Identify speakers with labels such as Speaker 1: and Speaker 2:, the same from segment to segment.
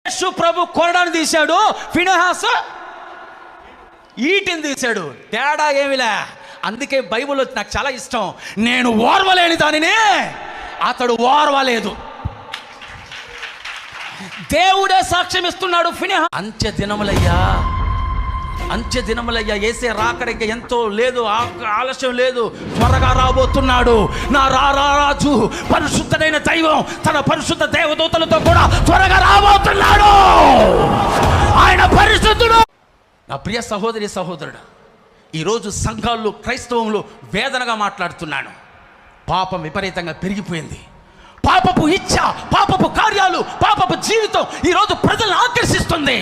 Speaker 1: యేసు ప్రభు కొరడాన్ని తీశాడు, ఫినెహాసు ఈటిని తీశాడు. తేడా ఏమిలే. అందుకే బైబిల్ నాకు చాలా ఇష్టం. నేను ఓర్వలేని దానిని అతడు ఓర్వలేదు. దేవుడే సాక్ష్యం ఇస్తున్నాడు. అంత్య దినములయ్యా, యేసే రాకడికి ఎంతో లేదు, ఆలస్యం లేదు, త్వరగా రాబోతున్నాడు. నా రారాజు పరిశుద్ధమైన దైవం తన పరిశుద్ధ దేవదూతలతో కూడా త్వరగా రాబోతున్నాడు. ఆయన పరిశుద్ధుడు. నా ప్రియ సహోదరి సహోదరుడు, ఈరోజు సంఘాల్లో క్రైస్తవంలో వేదనగా మాట్లాడుతున్నాను. పాపం విపరీతంగా పెరిగిపోయింది. పాపపు ఇచ్చ, పాపపు కార్యాలు, పాపపు జీవితం ఈరోజు ప్రజలను ఆకర్షిస్తుంది.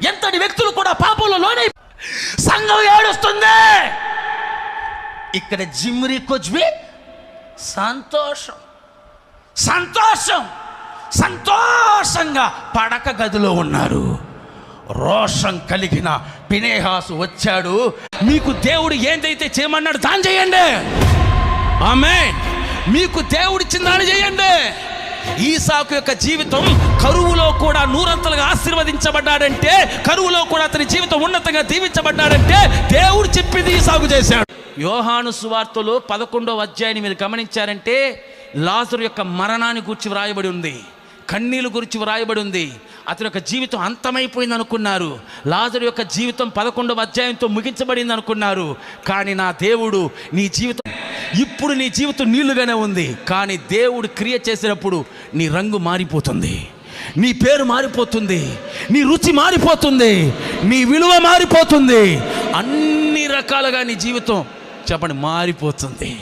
Speaker 1: ఎంతటి వ్యక్తులు కూడా పాపంలో లోనే సంఘం ఏడుస్తుంది. ఇక్కడ జిమ్రీ కొజ్బి సంతోషంగా పడక గదిలో ఉన్నారు. రోషం కలిగిన ఫినెహాసు వచ్చాడు. మీకు దేవుడు ఏందైతే చేయమన్నాడు దాన్ని చేయండి. ఆమేన్. మీకు దేవుడిచ్చిన దాన్ని చేయండి. ఈసాకు యొక్క జీవితం కరువులో కూడా నూరంతలుగా ఆశీర్వదించబడ్డాడంటే, కరువులో కూడా అతని జీవితం ఉన్నతంగా దీవించబడ్డాడంటే దేవుడు చెప్పింది ఈసాకు చేశాడు. యోహాను సువార్తలో 11వ అధ్యాయాన్ని మీరు గమనించారంటే లాజరు యొక్క మరణాన్ని గురించి వ్రాయబడి ఉంది, కన్నీళ్ల గురించి వ్రాయబడి ఉంది. అతని యొక్క జీవితం అంతమైపోయింది అనుకున్నారు. లాజరు యొక్క జీవితం 11వ అధ్యాయంతో ముగించబడింది అనుకున్నారు. కానీ నా దేవుడు ఇప్పుడు నీ జీవితం నీళ్లుగానే ఉంది. కానీ దేవుడు క్రియ చేసినప్పుడు నీ రంగు మారిపోతుంది, నీ పేరు మారిపోతుంది, నీ రుచి మారిపోతుంది, నీ విలువ మారిపోతుంది. అన్ని రకాలుగా నీ జీవితం చెప్పండి మారిపోతుంది.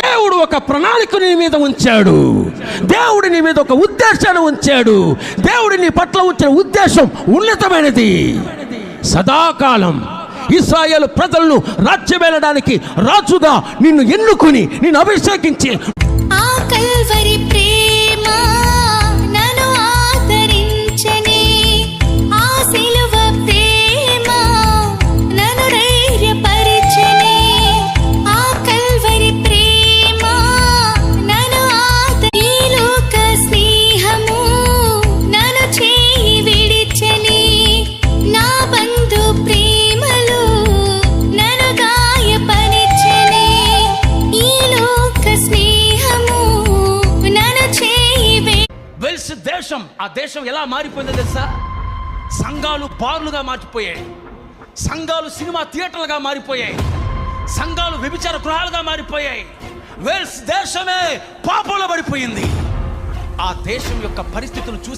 Speaker 1: దేవుడు ఒక ప్రణాళిక నీ మీద ఉంచాడు. దేవుడు నీ మీద ఒక ఉద్దేశాన్ని ఉంచాడు. దేవుడు నీ పట్ల ఉంచిన ఉద్దేశం ఉన్నతమైనది. సదాకాలం ఇశ్రాయేలు ప్రజలను రాజ్యమేలడానికి రాజుగా నిన్ను ఎన్నుకుని నిన్ను అభిషేకించి
Speaker 2: ఆ కల్వరి ప్రేమ నన్ను ఆదరించని, ఆ సిలువ ప్రేమ నన్ను ధైర్యపరచని, ఆ కల్వరి ప్రేమ నన్ను ఈ లోక స్నేహము నన్ను చేయి విడిచని, నా బంధు ప్రేమలో నన్ను గాయపరచని, ఈ లోక స్నేహము నన్ను చేయి
Speaker 1: వెల్స్ దేశం, ఆ దేశం ఎలా మారిపోయిందో తెలుసా? సంఘాలు బార్లుగా మారిపోయాయి, సంఘాలు సినిమా థియేటర్లుగా మారిపోయాయి, సంఘాలు వ్యభిచార గృహాలుగా మారిపోయాయి. వెల్స్ దేశమే పాపంలో పడిపోయింది. ఆ దేశం యొక్క పరిస్థితులు చూసి